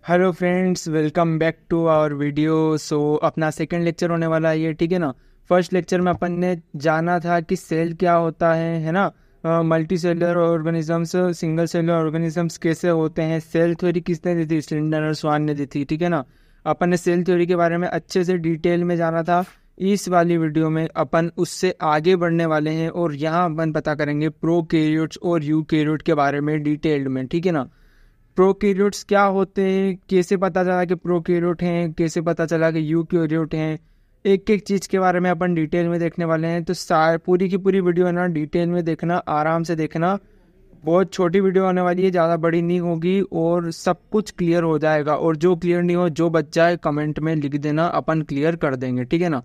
Hello friends, welcome back to our video. अपना second lecture होने वाला है ये, ठीक है ना। फर्स्ट लेक्चर में अपन ने जाना था कि सेल क्या होता है ना। Multi cellular organisms, single cellular organisms कैसे होते हैं, सेल थ्योरी किसने दी थी, स्लिंडर और स्वान ने दी थी, ठीक है ना। अपन ने सेल थ्योरी के बारे में अच्छे से डिटेल में जाना था। इस वाली वीडियो में अपन उससे आगे बढ़ने वाले हैं और यहाँ अपन पता करेंगे प्रोकैरियोट्स और यूकैरियोट के बारे में डिटेल्ड में, ठीक है ना। प्रोकैरियोट्स क्या होते हैं, कैसे पता चला कि प्रोकैरियोट हैं, कैसे पता चला कि यूकैरियोट हैं, एक एक चीज़ के बारे में अपन डिटेल में देखने वाले हैं। तो पूरी की पूरी वीडियो है ना, डिटेल में देखना, आराम से देखना। बहुत छोटी वीडियो होने वाली है, ज़्यादा बड़ी नहीं होगी और सब कुछ क्लियर हो जाएगा। और जो क्लियर नहीं हो, जो बच जाए कमेंट में लिख देना, अपन क्लियर कर देंगे, ठीक है ना।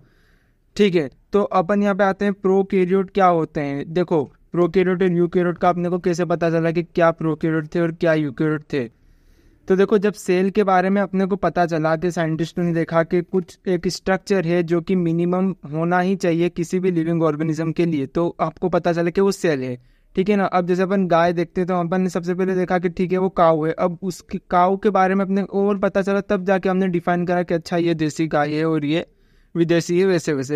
ठीक है, तो अपन यहाँ पे आते हैं प्रोकैरियोट क्या होते हैं। देखो, प्रोकैरियोट और यूकैरियोट का अपने को कैसे पता चला कि क्या प्रोकैरियोट थे और क्या यूकैरियोट थे। तो देखो, जब सेल के बारे में अपने को पता चला कि साइंटिस्टों ने देखा कि कुछ एक स्ट्रक्चर है जो कि मिनिमम होना ही चाहिए किसी भी लिविंग ऑर्गेनिज्म के लिए, तो आपको पता चला कि वो सेल है, ठीक है ना। अब जैसे अपन गाय देखते हैं तो अपन ने सबसे पहले देखा कि ठीक है वो काऊ है। अब उसकी काऊ के बारे में अपने और पता चला, तब जाके हमने डिफाइन करा कि अच्छा ये देसी गाय है और ये विदेशी है।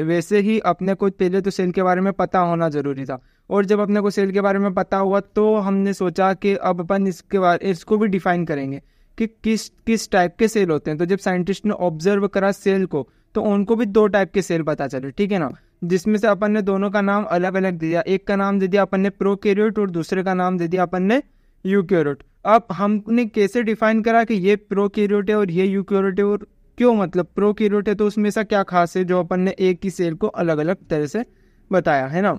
वैसे ही अपने को पहले तो सेल के बारे में पता होना जरूरी था। और जब अपने को सेल के बारे में पता हुआ तो हमने सोचा कि अब अपन इसको भी डिफाइन करेंगे कि किस किस टाइप के सेल होते हैं। तो जब साइंटिस्ट ने ऑब्जर्व करा सेल को, तो उनको भी दो टाइप के सेल पता चले, ठीक है ना। जिसमें से अपन ने दोनों का नाम अलग अलग दिया। एक का नाम दे दिया अपन ने प्रोकैरियोट और दूसरे का नाम दे दिया अपन ने यूकैरियोट। अब हमने कैसे डिफाइन करा कि ये प्रोकैरियोट है और ये यूकैरियोट है, और क्यों, मतलब प्रोकैरियोट है तो उसमें ऐसा क्या खास है जो अपन ने एक ही सेल को अलग अलग तरह से बताया, है ना।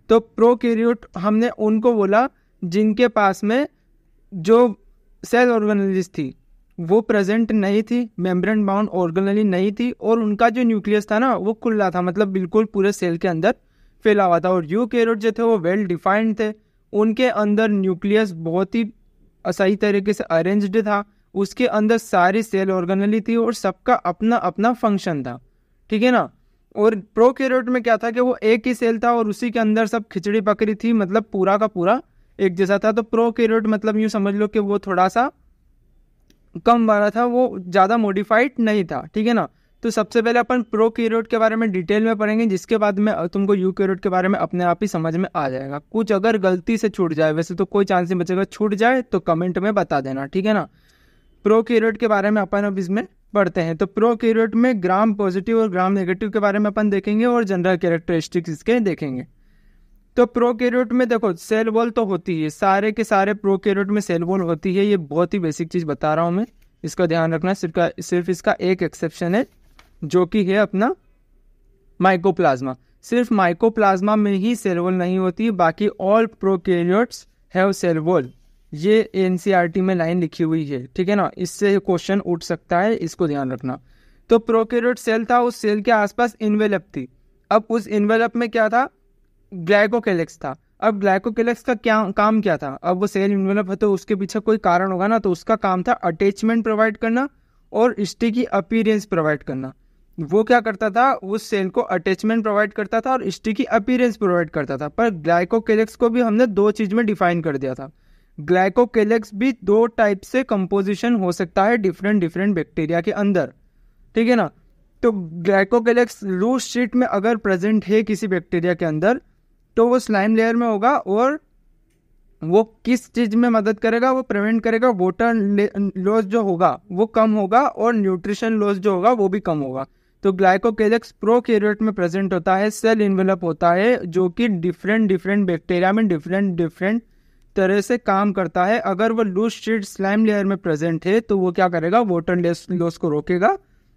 तो प्रोकैरियोट हमने उनको बोला जिनके पास में जो सेल ऑर्गेनेलिस थी वो प्रेजेंट नहीं थी, मेम्ब्रेन बाउंड ऑर्गेनेली नहीं थी, और उनका जो न्यूक्लियस था ना वो खुला था, मतलब बिल्कुल पूरे सेल के अंदर फैला हुआ था। और यूकैरियोट जो थे वो वेल डिफाइंड थे, उनके अंदर न्यूक्लियस बहुत ही सही तरीके से अरेंज्ड था, उसके अंदर सारी सेल ऑर्गेनेली थी और सबका अपना अपना फंक्शन था, ठीक है ना। और प्रोकैरियोट में क्या था कि वो एक ही सेल था और उसी के अंदर सब खिचड़ी पकड़ी थी, मतलब पूरा का पूरा एक जैसा था। तो प्रोकैरियोट मतलब यूं समझ लो कि वो थोड़ा सा कम वाला था, वो ज़्यादा मॉडिफाइड नहीं था, ठीक है ना। तो सबसे पहले अपन प्रोकैरियोट के बारे में डिटेल में पढ़ेंगे, जिसके बाद में तुमको यूकैरियोट के बारे में अपने आप ही समझ में आ जाएगा। कुछ अगर गलती से छूट जाए, वैसे तो कोई चांस नहीं बचेगा, छूट जाए तो कमेंट में बता देना, ठीक है ना। प्रोकैरियोट के बारे में अपन अब इसमें पढ़ते हैं। तो प्रोकैरियोट में ग्राम पॉजिटिव और ग्राम नेगेटिव के बारे में अपन देखेंगे और जनरल कैरेक्टरिस्टिक्स इसके देखेंगे। तो प्रोकैरियोट में देखो सेल वॉल तो होती है, सारे के सारे प्रोकैरियोट में सेल वॉल होती है। ये बहुत ही बेसिक चीज बता रहा हूँ मैं, इसका ध्यान रखना। सिर्फ इसका एक एक्सेप्शन है जो कि है अपना माइकोप्लाज्मा। सिर्फ माइकोप्लाज्मा में ही सेल वॉल नहीं होती, बाकी all prokaryotes have cell wall. ये एनसीईआरटी में लाइन लिखी हुई है, ठीक है ना। इससे क्वेश्चन उठ सकता है, इसको ध्यान रखना। तो प्रोकैरियोट सेल था, उस सेल के आसपास इन्वेलप थी। अब उस इन्वेलप में क्या था, ग्लाइकोकेलेक्स था। अब ग्लाइकोकेलेक्स का क्या काम क्या था, अब वो सेल इन्वेलप है तो उसके पीछे कोई कारण होगा ना, तो उसका काम था अटैचमेंट प्रोवाइड करना और स्टिकी अपीयरेंस प्रोवाइड करना। वो क्या करता था, उस सेल को अटैचमेंट प्रोवाइड करता था और स्टिकी अपीयरेंस प्रोवाइड करता था। पर ग्लाइकोकेलेक्स को भी हमने दो चीज में डिफाइन कर दिया था। ग्लाइकोकेलेक्स भी दो टाइप से कंपोजिशन हो सकता है डिफरेंट डिफरेंट बैक्टीरिया के अंदर, ठीक है ना। तो ग्लाइकोकेलेक्स लूज शीट में अगर प्रेजेंट है किसी बैक्टीरिया के अंदर, तो वो स्लाइम लेयर में होगा, और वो किस चीज में मदद करेगा, वो प्रिवेंट करेगा वाटर लॉस जो होगा वो कम होगा, और न्यूट्रिशन लॉस जो होगा वो भी कम होगा। तो ग्लाइकोकेलेक्स प्रोकैरियोट में प्रेजेंट होता है, सेल इन्वेलप होता है, जो कि डिफरेंट डिफरेंट बैक्टीरिया में डिफरेंट डिफरेंट तरह से काम करता है। अगर वो लूज शीट स्लाइम लेयर में प्रेजेंट है तो वो क्या करेगा, वाटर लॉस को रोकेगा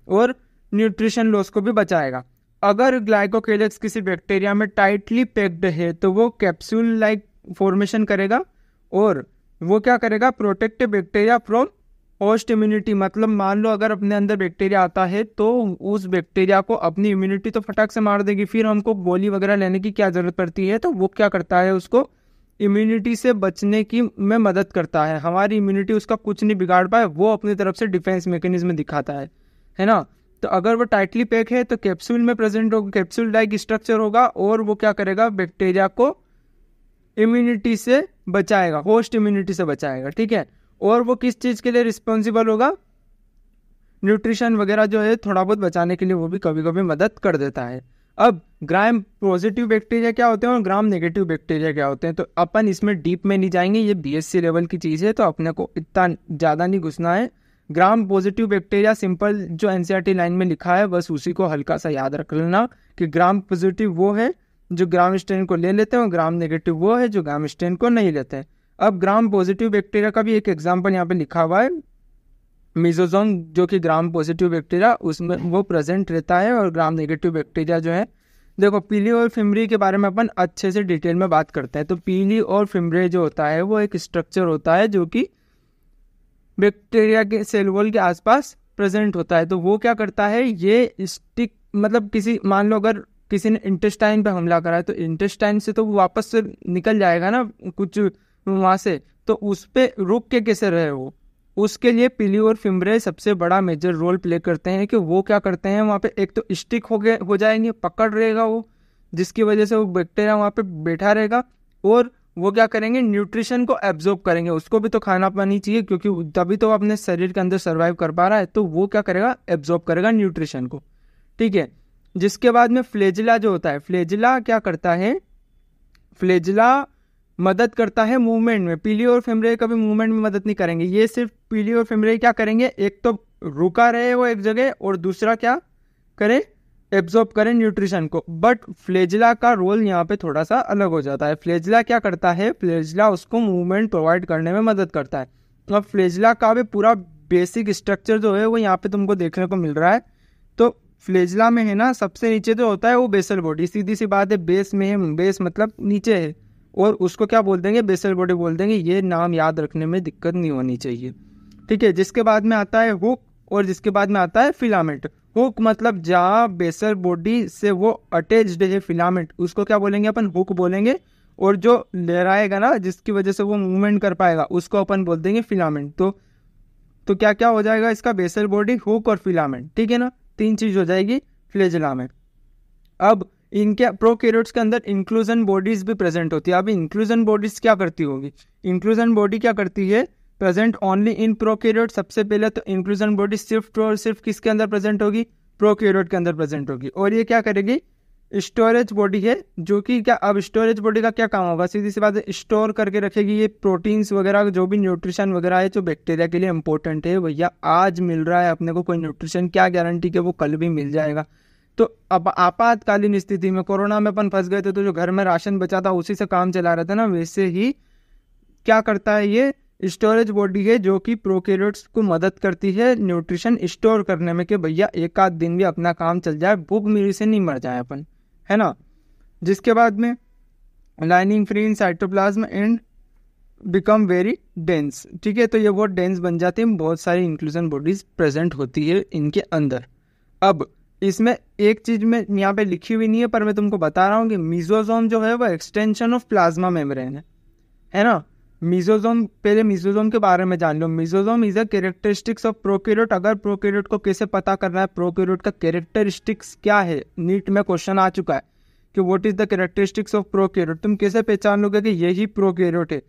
और न्यूट्रिशन लॉस को भी बचाएगा। अगर ग्लाइकोकेलेक्स किसी बैक्टीरिया में टाइटली पैक्ड है तो वो कैप्सूल लाइक फॉर्मेशन करेगा, और वो क्या करेगा, protect bacteria from host immunity. मतलब मान लो अगर अपने अंदर बैक्टीरिया आता है तो उस बैक्टीरिया को अपनी इम्यूनिटी तो फटाक से मार देगी, फिर हमको गोली वगैरह लेने की क्या जरूरत पड़ती है। तो वो क्या करता है, उसको इम्यूनिटी से बचने की में मदद करता है। हमारी इम्यूनिटी उसका कुछ नहीं बिगाड़ पाए, वो अपनी तरफ से डिफेंस मैकेनिज्म दिखाता है ना। तो अगर वो टाइटली पैक है तो कैप्सूल में प्रेजेंट होगा, कैप्सूल लाइक स्ट्रक्चर होगा, और वो क्या करेगा, बैक्टीरिया को इम्यूनिटी से बचाएगा, होस्ट इम्यूनिटी से बचाएगा, ठीक है। और वो किस चीज़ के लिए रिस्पॉन्सिबल होगा, न्यूट्रिशन वगैरह जो है थोड़ा बहुत बचाने के लिए वो भी कभी कभी मदद कर देता है। अब ग्राम पॉजिटिव बैक्टीरिया क्या होते हैं और ग्राम नेगेटिव बैक्टीरिया क्या होते हैं, तो अपन इसमें डीप में नहीं जाएंगे, ये बीएससी लेवल की चीज़ है तो अपने को इतना ज़्यादा नहीं घुसना है। ग्राम पॉजिटिव बैक्टीरिया सिंपल जो एनसीईआरटी लाइन में लिखा है बस उसी को हल्का सा याद रख लेना कि ग्राम पॉजिटिव वो है जो ग्राम स्टेन को ले लेते हैं और ग्राम नेगेटिव वो है जो ग्राम स्टेन को नहीं लेते हैं। अब ग्राम पॉजिटिव बैक्टीरिया का भी एक एग्जाम्पल यहाँ पे लिखा हुआ है, मीजोजोम जो कि ग्राम पॉजिटिव बैक्टीरिया उसमें वो प्रेजेंट रहता है। और ग्राम नेगेटिव बैक्टीरिया जो है, देखो पीली और फिमरी के बारे में अपन अच्छे से डिटेल में बात करते हैं। तो पीली और फिमरे जो होता है वो एक स्ट्रक्चर होता है जो कि बैक्टीरिया के सेल वॉल के आसपास प्रेजेंट होता है। तो वो क्या करता है, ये स्टिक मतलब किसी मान लो अगर किसी ने इंटेस्टाइन पे हमला करा है तो इंटेस्टाइन से तो वो वापस से निकल जाएगा ना कुछ वहाँ से, तो उस पे रुक के कैसे रहे वो, उसके लिए पीली और फिमरे सबसे बड़ा मेजर रोल प्ले करते हैं कि वो क्या करते हैं वहाँ पे एक तो स्टिक हो जाएंगे, पकड़ रहेगा वो, जिसकी वजह से वो बैक्टीरिया वहाँ पे बैठा रहेगा और वो क्या करेंगे, न्यूट्रिशन को एब्जॉर्ब करेंगे। उसको भी तो खाना पानी चाहिए क्योंकि तभी तो अपने शरीर के अंदर सर्वाइव कर पा रहा है, तो वो क्या करेगा, एब्जॉर्ब करेगा न्यूट्रिशन को। ठीक है, जिसके बाद में फ्लेजिला जो होता है, फ्लेजिला क्या करता है, फ्लेजिला मदद करता है मूवमेंट में। पीली और फिमरे कभी मूवमेंट में मदद नहीं करेंगे, ये सिर्फ पीली और फिमरे क्या करेंगे, एक तो रुका रहे वो एक जगह और दूसरा क्या करे, एब्जॉर्ब करें न्यूट्रिशन को। बट फ्लेजिला का रोल यहाँ पे थोड़ा सा अलग हो जाता है। फ्लेजिला क्या करता है, फ्लेजिला उसको मूवमेंट प्रोवाइड करने में मदद करता है। अब फ्लेजिला का भी पूरा बेसिक स्ट्रक्चर जो है वो यहाँ पे तुमको देखने को मिल रहा है। तो फ्लेजिला में है ना, सबसे नीचे जो होता है वो बेसल बॉडी, सीधी सी बात है, बेस में है, बेस मतलब नीचे है और उसको क्या बोल देंगे, बेसल बॉडी बोल देंगे। ये नाम याद रखने में दिक्कत नहीं होनी चाहिए। ठीक है, जिसके बाद में आता है हुक और जिसके बाद में आता है फिलामेंट। हुक मतलब जहाँ बेसल बॉडी से वो अटैच्ड है फिलामेंट, उसको क्या बोलेंगे अपन, हुक बोलेंगे। और जो लहराएगा ना जिसकी वजह से वो मूवमेंट कर पाएगा उसको अपन बोल देंगे फिलामेंट। तो क्या क्या हो जाएगा इसका, बेसल बॉडी, हुक और फिलामेंट। ठीक है ना, तीन चीज हो जाएगी फ्लेजिला में। अब इनके प्रोकैरियोट्स के अंदर इंक्लूजन बॉडीज भी प्रेजेंट होती है। अब इंक्लूजन बॉडीज क्या करती होगी, इंक्लूजन बॉडी क्या करती है, प्रेजेंट ओनली इन प्रोकैरियोट। सबसे पहले तो इंक्लूजन बॉडी सिर्फ और सिर्फ किसके अंदर प्रेजेंट होगी, प्रोकैरियोट के अंदर प्रेजेंट होगी। और ये क्या करेगी, स्टोरेज बॉडी है जो कि क्या, अब स्टोरेज बॉडी का क्या काम होगा, सीधी सी बात है, स्टोर करके रखेगी ये प्रोटीन्स वगैरह, जो भी न्यूट्रिशन वगैरह है जो बैक्टीरिया के लिए इंपॉर्टेंट है। भैया आज मिल रहा है अपने को कोई न्यूट्रिशन, क्या गारंटी कि वो कल भी मिल जाएगा। तो अब आपातकालीन स्थिति में, कोरोना में अपन फंस गए थे तो जो घर में राशन बचा था उसी से काम चला रहे थे ना, वैसे ही क्या करता है ये स्टोरेज बॉडी है जो कि प्रोकैरियोट्स को मदद करती है न्यूट्रिशन स्टोर करने में, कि भैया एक आध दिन भी अपना काम चल जाए, भूख मिली से नहीं मर जाए अपन, है ना। जिसके बाद में lining free in cytoplasm and become very dense. ठीक है, तो ये बहुत डेंस बन जाती है, बहुत सारी इंक्लूजन बॉडीज प्रेजेंट होती है इनके अंदर। अब इसमें एक चीज में यहाँ पे लिखी हुई नहीं है पर मैं तुमको बता रहा हूँ कि मीजोजोम जो है वो एक्सटेंशन ऑफ प्लाज्मा मेम्ब्रेन है ना। मीजोजोम, पहले मीजोजोम के बारे में जान लो। Mesosome is a characteristics of prokaryote. अगर प्रोकैरियोट को कैसे पता करना है, प्रोकैरियोट का कैरेक्टरिस्टिक्स क्या है, नीट में क्वेश्चन आ चुका है कि what is the characteristics of prokaryote, तुम कैसे पहचान लोगे कि यही प्रोकैरियोट है,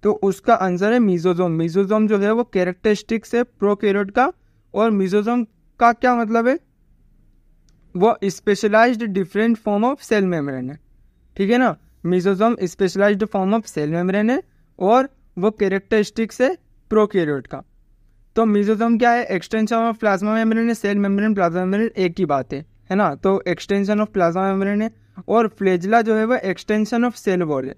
तो उसका आंसर है मीजोजोम। मीजोजोम जो है वो कैरेक्टरिस्टिक्स है प्रोकैरियोट का। और मीजोजोम का क्या मतलब है, वो specialised different form of cell membrane है। ठीक है ना, mesosome specialised form of cell membrane है और वो कैरेक्टरिस्टिक्स है प्रोकैरियोट का। तो मीजोजोम क्या है, एक्सटेंशन ऑफ प्लाज्मा मेम्ब्रेन है, सेल मेम्ब्रेन प्लाज्मा मेम्ब्रेन एक ही बात है ना। तो एक्सटेंशन ऑफ प्लाज्मा मेम्ब्रेन है और फ्लेजिला जो है वो एक्सटेंशन ऑफ सेल वॉल है।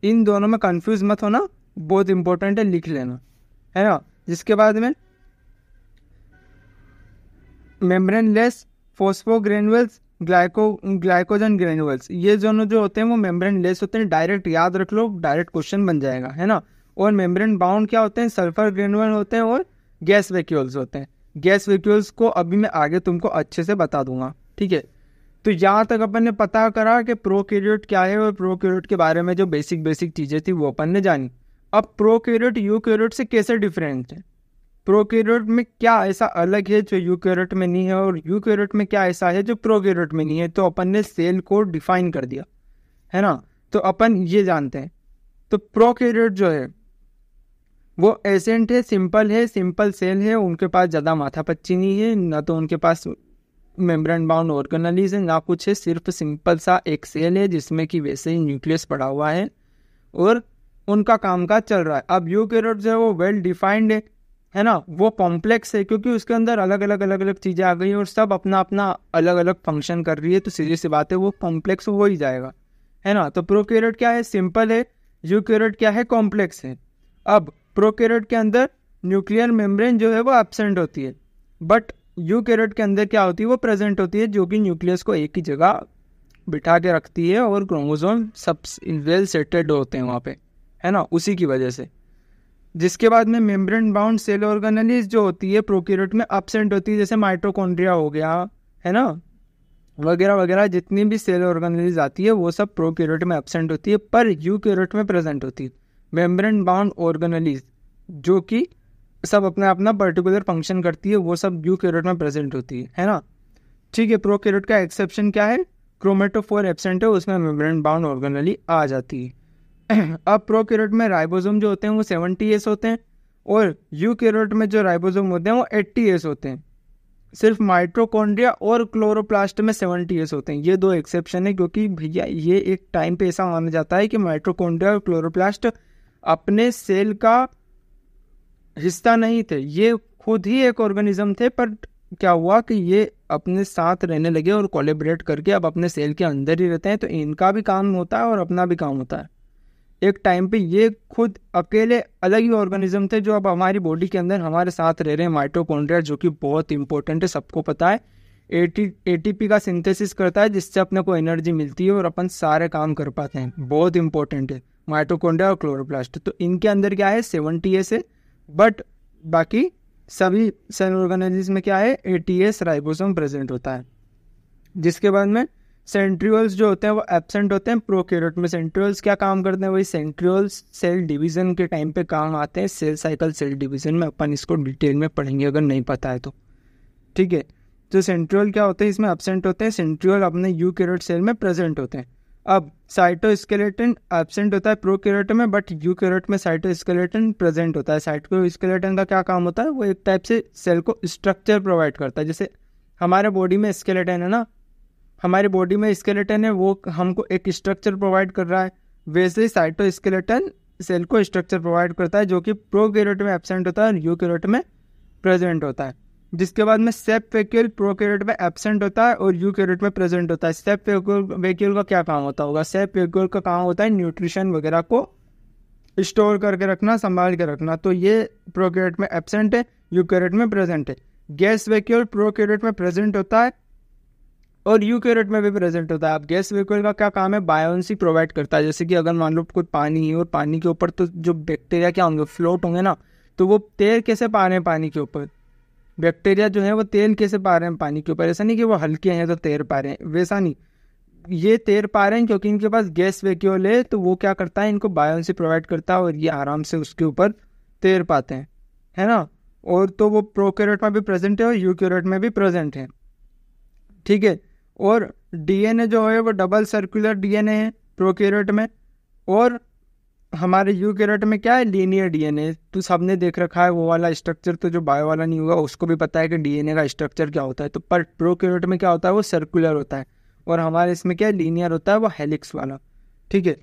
इन दोनों में कंफ्यूज मत होना, बहुत इंपॉर्टेंट है, लिख लेना, है ना। जिसके बाद में मेम्ब्रेन लेस फॉस्फोग्रेनुअल्स, ग्लाइकोजन ग्रेनुअल्स, ये दोनों जो होते हैं वो मेम्ब्रेन लेस होते हैं। डायरेक्ट याद रख लो, डायरेक्ट क्वेश्चन बन जाएगा, है ना। और मेम्ब्रेन बाउंड क्या होते हैं, सल्फर ग्रेनुअल होते हैं और गैस वैक्यूल्स होते हैं। गैस वैक्यूल्स को अभी मैं आगे तुमको अच्छे से बता दूंगा। ठीक है, तो यहाँ तक अपन ने पता करा कि प्रोकैरियोट क्या है और प्रोकैरियोट के बारे में जो बेसिक चीजें थी वो अपन ने जानी। अब प्रोकैरियोट यूकैरियोट से कैसे डिफरेंट है, प्रोकैरियोट में क्या ऐसा अलग है जो यूकैरियोट में नहीं है और यूकैरियोट में क्या ऐसा है जो प्रोकैरियोट में नहीं है, तो अपन ने सेल को डिफाइन कर दिया, है ना। तो अपन ये जानते हैं, तो प्रोकैरियोट जो है वो एसेंट है, सिंपल सेल है, उनके पास ज़्यादा माथापच्ची नहीं है, ना तो उनके पास मेम्ब्रेन बाउंड ऑर्गेनेलीज है, ना कुछ है, सिर्फ सिंपल सा एक सेल है जिसमें कि वैसे ही न्यूक्लियस पड़ा हुआ है और उनका कामकाज चल रहा है। अब यूकैरियोट जो है वो वेल डिफाइंड है ना, वो कॉम्प्लेक्स है क्योंकि उसके अंदर अलग अलग चीज़ें आ गई और सब अपना अपना अलग अलग फंक्शन कर रही है, तो सीधी सी बात है वो कॉम्प्लेक्स हो ही जाएगा, है ना। तो प्रोकैरियोट क्या है, सिंपल है, यूकैरियोट क्या है, कॉम्प्लेक्स है। अब प्रोकैरियोट के अंदर न्यूक्लियर मेम्ब्रेन जो है वो एब्सेंट होती है, बट यूकैरियोट के अंदर क्या होती है, वो प्रेजेंट होती है, जो कि न्यूक्लियस को एक ही जगह बिठा के रखती है और क्रोमोसोम सब वेल सेटेड होते हैं वहाँ पे, है ना, उसी की वजह से। जिसके बाद में मेम्ब्रेन बाउंड सेल ऑर्गेनेलीज जो होती है प्रोकैरियोट में एब्सेंट होती है, जैसे माइटोकॉन्ड्रिया हो गया, है ना, वगैरह वगैरह जितनी भी सेल ऑर्गेनेलीज आती है वो सब प्रोकैरियोट में एब्सेंट होती है, पर यूकैरियोट में प्रेजेंट होती है मेम्ब्रेन बाउंड ऑर्गेनेलीज, जो कि सब अपना अपना पर्टिकुलर फंक्शन करती है, वो सब यूकैरियोट में प्रेजेंट होती है ना। ठीक है, प्रोकैरियोट का एक्सेप्शन क्या है, क्रोमेटोफोर एब्सेंट है, उसमें मेम्ब्रेन बाउंड ऑर्गेनेली आ जाती है। अब प्रोकैरियोट में राइबोसोम जो होते हैं वो 70S होते हैं और यूकैरियोट में जो राइबोसोम होते हैं वो 80S होते हैं। सिर्फ माइटोकॉन्ड्रिया और क्लोरोप्लास्ट में 70S होते हैं। ये दो एक्सेप्शन है, क्योंकि भैया ये एक टाइम पे ऐसा माना जाता है कि माइटोकॉन्ड्रिया और क्लोरोप्लास्ट अपने सेल का हिस्सा नहीं थे, ये खुद ही एक ऑर्गेनिज्म थे, पर क्या हुआ कि ये अपने साथ रहने लगे और कोलैबोरेट करके अब अपने सेल के अंदर ही रहते हैं, तो इनका भी काम होता है और अपना भी काम होता है। एक टाइम पे ये खुद अकेले अलग ही ऑर्गेनिज्म थे जो अब हमारी बॉडी के अंदर हमारे साथ रह रहे हैं। माइटोकॉन्ड्रिया जो कि बहुत इंपॉर्टेंट है, सबको पता है, एटीपी का सिंथेसिस करता है जिससे अपने को एनर्जी मिलती है और अपन सारे काम कर पाते हैं, बहुत इंपॉर्टेंट है माइटोकॉन्ड्रिया और क्लोरोप्लास्ट। तो इनके अंदर क्या है, 70S है, बट बाकी सभी सेल ऑर्गेनेल्स में क्या है, 80S राइबोसोम प्रेजेंट होता है। जिसके बाद में सेंट्रियोल्स जो होते हैं वो एब्सेंट होते हैं प्रोकैरियोट में। सेंट्रियोल्स क्या काम करते हैं, वही सेंट्रियोल्स सेल डिवीजन के टाइम पे काम आते हैं, सेल साइकिल सेल डिवीजन में अपन इसको डिटेल में पढ़ेंगे अगर नहीं पता है तो, ठीक है। तो सेंट्रियोल क्या होते हैं, इसमें एब्सेंट होते हैं, सेंट्रियोल अपने यूकैरियोट सेल में प्रेजेंट होते हैं। अब साइटोस्केलेटन एब्सेंट होता है प्रोकैरियोट में, बट यूकैरियोट में साइटोस्केलेटन प्रेजेंट होता है। साइटोस्केलेटन का क्या काम होता है, वो एक टाइप से सेल को स्ट्रक्चर प्रोवाइड करता है। जैसे हमारे बॉडी में स्केलेटन है ना, हमारी बॉडी में स्केलेटन है, वो हमको एक स्ट्रक्चर प्रोवाइड कर रहा है, वैसे ही साइटोस्केलेटन सेल को स्ट्रक्चर प्रोवाइड करता है, जो कि प्रोकैरियोट में एब्सेंट होता है और यूकैरियोट में प्रेजेंट होता है। जिसके बाद में सेप वैक्यूल प्रोकैरियोट में एब्सेंट होता है और यूकैरियोट में प्रेजेंट होता है। सेप वैक्यूल का क्या काम होता होगा, सेप वैक्यूल का काम होता है न्यूट्रिशन वगैरह को स्टोर करके रखना, संभाल के रखना। तो ये प्रोकैरियोट में एब्सेंट है, यूकैरियोट में प्रेजेंट है। गैस वैक्यूल प्रोकैरियोट में प्रेजेंट होता है और यूकैरियोट में भी प्रेजेंट होता है। अब गैस वैक्यूल का क्या काम है, बायोन्सी प्रोवाइड करता है। जैसे कि अगर मान लो कोई पानी है और पानी के ऊपर तो जो बैक्टीरिया क्या होंगे, फ्लोट होंगे ना, तो वो तेल कैसे पा रहे हैं पानी के ऊपर, बैक्टीरिया जो है वो तेल कैसे पा रहे हैं पानी के ऊपर। ऐसा नहीं कि वो हल्के हैं तो तैर पा रहे हैं, वैसा नहीं, ये तैर पा रहे हैं क्योंकि इनके पास गैस वैक्यूल है, तो वो क्या करता है, इनको बायोन्सी प्रोवाइड करता है और ये आराम से उसके ऊपर तैर पाते हैं, है ना। और तो वो प्रोकैरियोट में भी प्रेजेंट है और यूकैरियोट में भी प्रेजेंट है, ठीक है। और डीएनए जो है वो डबल सर्कुलर डीएनए है प्रोकैरियोट में, और हमारे यूकैरियोट में क्या है, लीनियर डीएनए। तो सबने देख रखा है वो वाला स्ट्रक्चर, तो जो बायो वाला नहीं होगा उसको भी पता है कि डीएनए का स्ट्रक्चर क्या होता है। तो पर प्रोकैरियोट में क्या होता है, वो सर्कुलर होता है, और हमारे इसमें क्या है, लीनियर होता है, वो हेलिक्स वाला, ठीक है।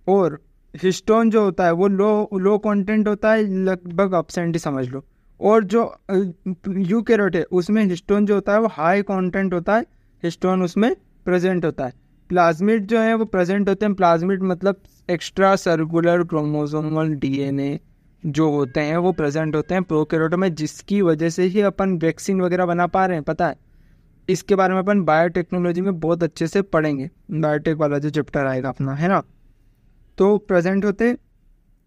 और हिस्टोन जो होता है वो लो कंटेंट होता है, लगभग एब्सेंट ही समझ लो। और जो यूकैरियोट है उसमें हिस्टोन जो होता है वो हाई कंटेंट होता है, हिस्टोन उसमें प्रेजेंट होता है। प्लाज्मिड जो है वो प्रेजेंट होते हैं, प्लाज्मिड मतलब एक्स्ट्रा सर्कुलर क्रोमोसोमल डीएनए जो होते हैं वो प्रेजेंट होते हैं प्रोकैरियोट में, जिसकी वजह से ही अपन वैक्सीन वगैरह बना पा रहे हैं, पता है। इसके बारे में अपन बायोटेक्नोलॉजी में बहुत अच्छे से पढ़ेंगे, बायोटेक वाला जो चैप्टर आएगा अपना, है ना। तो प्रेजेंट होते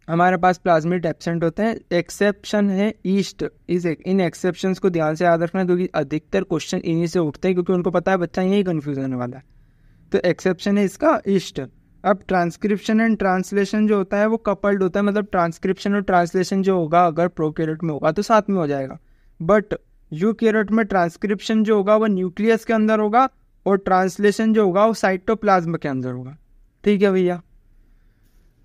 हमारे पास प्लाज्मिड, एब्सेंट होते हैं। एक्सेप्शन है ईस्ट, इन एक्सेप्शंस को ध्यान से याद रखना, क्योंकि अधिकतर क्वेश्चन इन्हीं से उठते हैं, क्योंकि उनको पता है बच्चा यही कंफ्यूज होने वाला है। तो एक्सेप्शन है इसका ईस्ट। अब ट्रांसक्रिप्शन एंड ट्रांसलेशन जो होता है वो कपल्ड होता है, मतलब ट्रांसक्रिप्शन और ट्रांसलेशन जो होगा अगर प्रोकैरियोट में होगा तो साथ में हो जाएगा, बट यूकैरियोट में ट्रांसक्रिप्शन जो होगा वो न्यूक्लियस के अंदर होगा और ट्रांसलेशन जो होगा वो साइटोप्लाज्म के अंदर होगा, ठीक है भैया।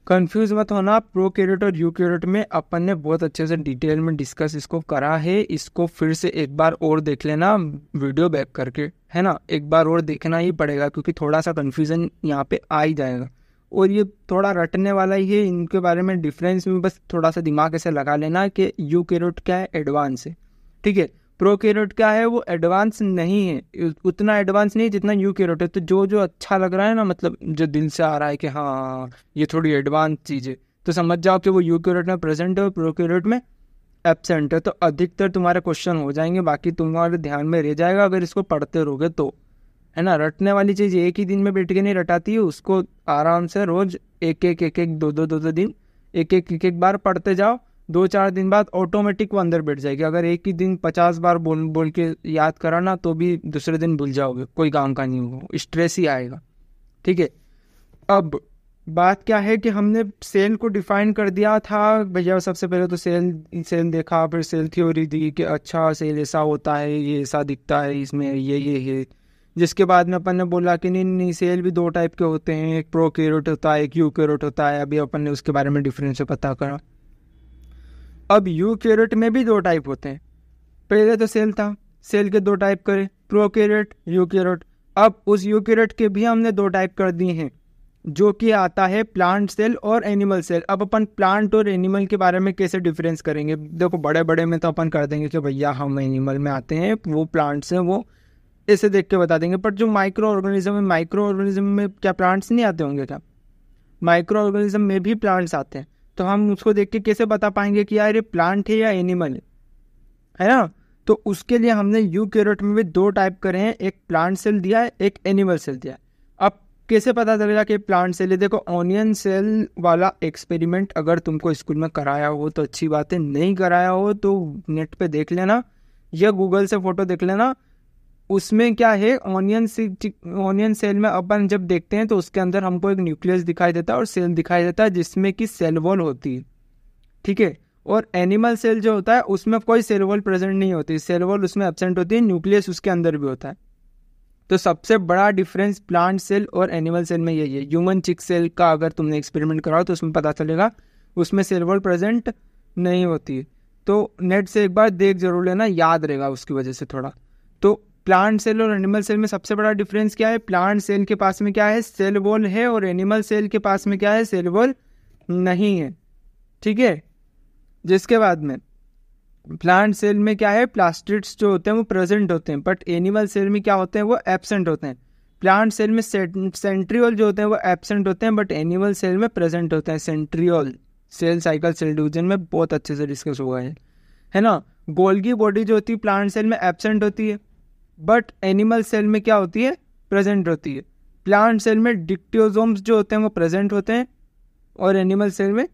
कंफ्यूज मत होना, प्रोकैरियोट और यूकैरियोट में अपन ने बहुत अच्छे से डिटेल में डिस्कस इसको करा है। इसको फिर से एक बार और देख लेना वीडियो बैक करके, है ना, एक बार और देखना ही पड़ेगा क्योंकि थोड़ा सा कंफ्यूजन यहाँ पे आ ही जाएगा और ये थोड़ा रटने वाला ही है। इनके बारे में डिफरेंस में बस थोड़ा सा दिमाग ऐसे लगा लेना कि यूकैरियोट क्या है, एडवांस है, ठीक है। प्रोकैरियोट क्या है, वो एडवांस नहीं है, उतना एडवांस नहीं जितना यूकैरियोट है। तो जो जो अच्छा लग रहा है ना, मतलब जो दिल से आ रहा है कि हाँ ये थोड़ी एडवांस चीज़ है, तो समझ जाओ कि वो यूकैरियोट में प्रेजेंट है और प्रोकैरियोट में एब्सेंट है। तो अधिकतर तुम्हारे क्वेश्चन हो जाएंगे, बाकी तुम्हारे ध्यान में रह जाएगा अगर इसको पढ़ते रहोगे तो, है ना। रटने वाली चीज़ एक ही दिन में बैठ के नहीं रटाती है, उसको आराम से रोज एक दो दिन एक बार पढ़ते जाओ। 2-4 दिन बाद ऑटोमेटिक वो अंदर बैठ जाएगी। अगर एक ही दिन 50 बार बोल बोल के याद करा ना तो भी दूसरे दिन भूल जाओगे, कोई काम का नहीं होगा, स्ट्रेस ही आएगा, ठीक है। अब बात क्या है कि हमने सेल को डिफाइन कर दिया था भैया। सबसे पहले तो सेल देखा, फिर सेल थ्योरी दी कि अच्छा सेल ऐसा होता है, ये ऐसा दिखता है, इसमें ये है। जिसके बाद में अपन ने बोला कि नहीं सेल भी 2 टाइप के होते हैं, एक प्रोकैरियोट होता है, एक यूकैरियोट होता है। अभी अपन ने उसके बारे में डिफरेंस पता करा। अब यूकैरियोट में भी 2 टाइप होते हैं। पहले तो सेल था, सेल के 2 टाइप करे, प्रोकैरियोट, यूकैरियोट। अब उस यूकैरियोट के भी हमने 2 टाइप कर दिए हैं, जो कि आता है प्लांट सेल और एनिमल सेल। अब अपन प्लांट और एनिमल के बारे में कैसे डिफरेंस करेंगे? देखो बड़े बड़े में तो अपन कर देंगे कि भैया हम एनिमल में आते हैं, वो प्लांट्स हैं, वो ऐसे देख के बता देंगे। पर जो माइक्रो ऑर्गेनिज्म है, माइक्रो ऑर्गेनिज्म में क्या प्लांट्स नहीं आते होंगे क्या? माइक्रो ऑर्गेनिज्म में भी प्लांट्स आते हैं, तो हम उसको देख के कैसे बता पाएंगे कि यार ये प्लांट है या एनिमल है ना। तो उसके लिए हमने यूकैरियोट में भी 2 टाइप करे हैं, एक प्लांट सेल दिया है, एक एनिमल सेल दिया है। अब कैसे पता चलेगा कि प्लांट सेल है? देखो ऑनियन सेल वाला एक्सपेरिमेंट अगर तुमको स्कूल में कराया हो तो अच्छी बात है, नहीं कराया हो तो नेट पे देख लेना या गूगल से फोटो देख लेना। उसमें क्या है, ऑनियन सेल में अपन जब देखते हैं तो उसके अंदर हमको एक न्यूक्लियस दिखाई देता है और सेल दिखाई देता है जिसमें कि सेल वॉल होती है, ठीक है। और एनिमल सेल जो होता है उसमें कोई सेल वॉल प्रेजेंट नहीं होती, सेल वॉल उसमें एब्सेंट होती है, न्यूक्लियस उसके अंदर भी होता है। तो सबसे बड़ा डिफरेंस प्लांट सेल और एनिमल सेल में यही है। ह्यूमन चिक सेल का अगर तुमने एक्सपेरिमेंट कराओ तो उसमें पता चलेगा उसमें सेल वॉल प्रेजेंट नहीं होती है। तो नेट से एक बार देख जरूर लेना, याद रहेगा उसकी वजह से थोड़ा। तो प्लांट सेल और एनिमल सेल में सबसे बड़ा डिफरेंस क्या है? प्लांट सेल के पास में क्या है, सेल वॉल है, और एनिमल सेल के पास में क्या है, सेल वॉल नहीं है, ठीक है। जिसके बाद में प्लांट सेल में क्या है, प्लास्टिड्स जो होते हैं वो प्रेजेंट होते हैं, बट एनिमल सेल में क्या होते हैं, वो एब्सेंट होते हैं। प्लांट सेल में सेंट्रियोल जो होते हैं वो एब्सेंट होते हैं, बट एनिमल सेल में प्रेजेंट होते हैं centriole. Cell cycle cell division में बहुत अच्छे से डिस्कस हुआ है ना। गोल्गी बॉडी जो होती है प्लांट सेल में एब्सेंट होती है, बट एनिमल सेल में क्या होती है, प्रेजेंट होती है। प्लांट सेल में डिक्टियोसोम्स जो होते हैं वो प्रेजेंट होते हैं और एनिमल सेल में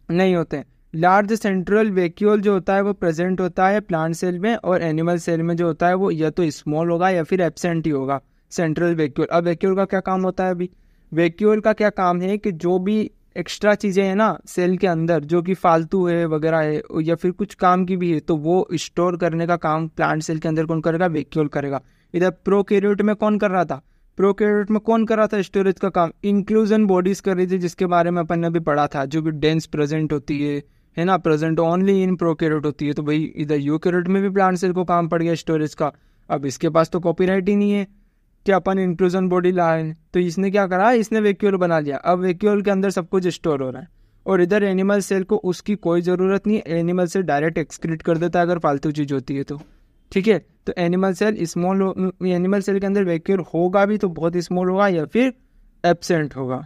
नहीं होते हैं। लार्ज सेंट्रल वैक्यूल जो होता है वो प्रेजेंट होता है प्लांट सेल में, और एनिमल सेल में जो होता है वो या तो स्मॉल होगा या फिर एब्सेंट ही होगा, सेंट्रल वैक्यूल। अब वैक्यूल का क्या काम होता है? अभी वैक्यूल का क्या काम है कि जो भी एक्स्ट्रा चीज़ें हैं ना सेल के अंदर जो कि फालतू है वगैरह है या फिर कुछ काम की भी है, तो वो स्टोर करने का काम प्लांट सेल के अंदर कौन करेगा? वैक्यूल करेगा। इधर प्रोकैरियोट में कौन कर रहा था? प्रोकैरियोट में कौन कर रहा था स्टोरेज का काम? इंक्लूजन बॉडीज कर रही थी, जिसके बारे में अपन ने अभी पढ़ा था, जो कि डेंस प्रेजेंट होती है ना, प्रेजेंट ओनली इन प्रोकैरियोट होती है। तो भाई इधर यूकैरियोट में भी प्लांट सेल को काम पड़ गया स्टोरेज का। अब इसके पास तो कॉपीराइट ही नहीं है कि अपन इंक्लूजन बॉडी लाए, तो इसने क्या करा, इसने वैक्यूल बना लिया। अब वैक्यूल के अंदर सब कुछ स्टोर हो रहा है, और इधर एनिमल सेल को उसकी कोई ज़रूरत नहीं, एनिमल सेल डायरेक्ट एक्सक्रीट कर देता है अगर फालतू चीज़ होती है तो, ठीक है। तो एनिमल सेल एनिमल सेल के अंदर वैक्यूल होगा भी तो बहुत स्मॉल होगा या फिर एब्सेंट होगा,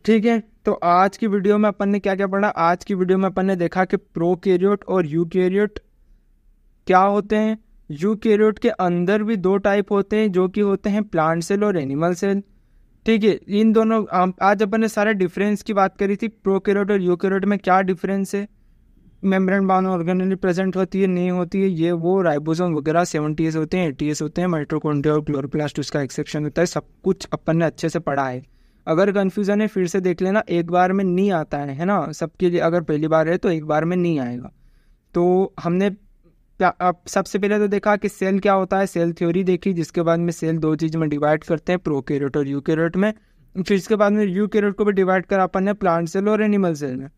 ठीक है। तो आज की वीडियो में अपन ने क्या क्या पढ़ा? आज की वीडियो में अपन ने देखा कि प्रोकैरियोट और यूकैरियोट क्या होते हैं। यूकैरियोट के अंदर भी 2 टाइप होते हैं, जो कि होते हैं प्लांट सेल और एनिमल सेल, ठीक है। इन दोनों आज अपन ने सारे डिफरेंस की बात करी थी। प्रोकैरियोट और यूकैरियोट में क्या डिफरेंस है, मेम्ब्रेन बाउंड ऑर्गेनेल प्रेजेंट होती है नहीं होती है, ये वो राइबोसोम वगैरह 70s होते हैं, 80s होते हैं, माइटोकॉन्ड्रिया और क्लोरोप्लास्ट उसका एक सेक्शन होता है। सब कुछ अपन ने अच्छे से पढ़ा है। अगर कन्फ्यूजन है फिर से देख लेना, एक बार में नहीं आता है ना सबके लिए। अगर पहली बार है तो एक बार में नहीं आएगा। तो हमने अब सबसे पहले तो देखा कि सेल क्या होता है, सेल थ्योरी देखी, जिसके बाद में सेल 2 चीज़ में डिवाइड करते हैं, प्रोकैरियोट और यूकैरियोट में। फिर इसके बाद में यूकैरियोट को भी डिवाइड करा अपन ने प्लांट सेल और एनिमल सेल में।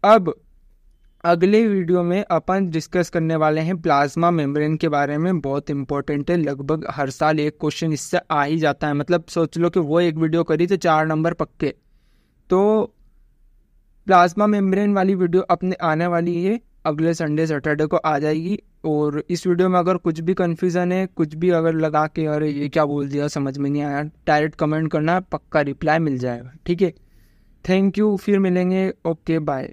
अब अगले वीडियो में अपन डिस्कस करने वाले हैं प्लाज्मा मेम्ब्रेन के बारे में। बहुत इंपॉर्टेंट है, लगभग हर साल एक क्वेश्चन इससे आ ही जाता है। मतलब सोच लो कि वो एक वीडियो करी तो 4 नंबर पक्के। तो प्लाज्मा मेम्ब्रेन वाली वीडियो अपने आने वाली है, अगले संडे सैटरडे को आ जाएगी। और इस वीडियो में अगर कुछ भी कन्फ्यूज़न है, कुछ भी अगर लगा के अरे ये क्या बोल दिया समझ में नहीं आया, डायरेक्ट कमेंट करना, पक्का रिप्लाई मिल जाएगा। ठीक है, थैंक यू, फिर मिलेंगे, ओके बाय।